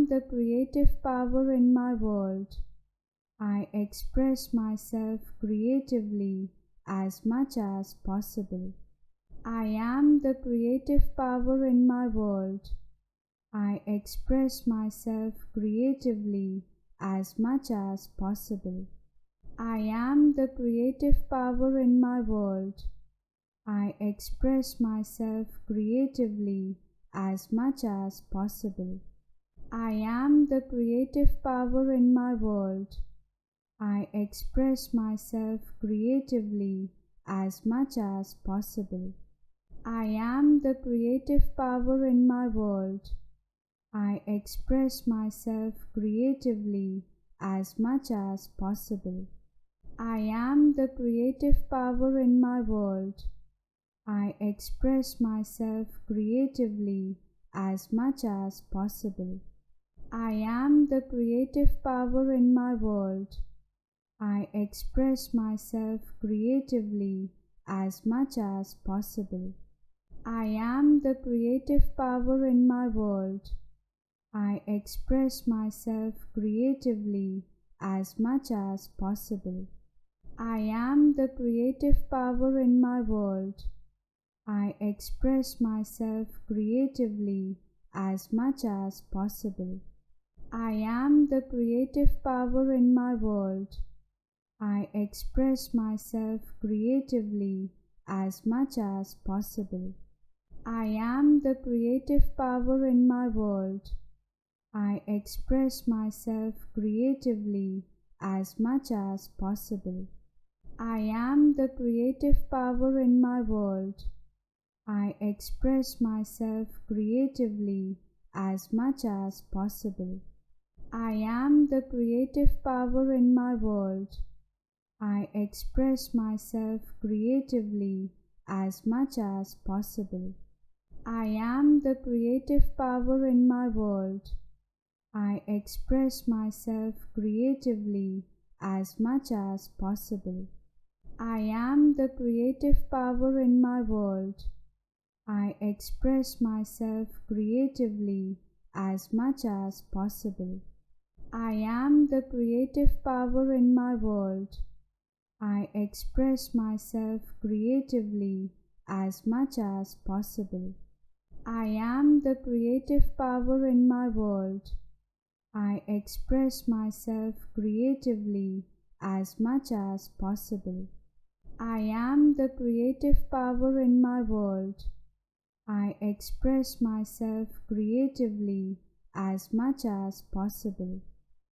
am the creative power in my world. I express myself creatively as much as possible. I am the creative power in my world. I express myself creatively as much as possible. I am the creative power in my world. I express myself creatively as much as possible. I am the creative power in my world. I express myself creatively as much as possible. I am the creative power in my world. I express myself creatively as much as possible. I am the creative power in my world. I express myself creatively as much as possible. I am the creative power in my world. I express myself creatively as much as possible. I am the creative power in my world. I express myself creatively as much as possible. I am the creative power in my world. I express myself creatively as much as possible. I am the creative power in my world. I express myself creatively as much as possible. I am the creative power in my world. I express myself creatively as much as possible. I am the creative power in my world. I express myself creatively as much as possible. I am the creative power in my world. I express myself creatively as much as possible. I am the creative power in my world. I express myself creatively as much as possible. I am the creative power in my world. I express myself creatively as much as possible. I am the creative power in my world. I express myself creatively as much as possible. I am the creative power in my world. I express myself creatively as much as possible. I am the creative power in my world. I express myself creatively as much as possible.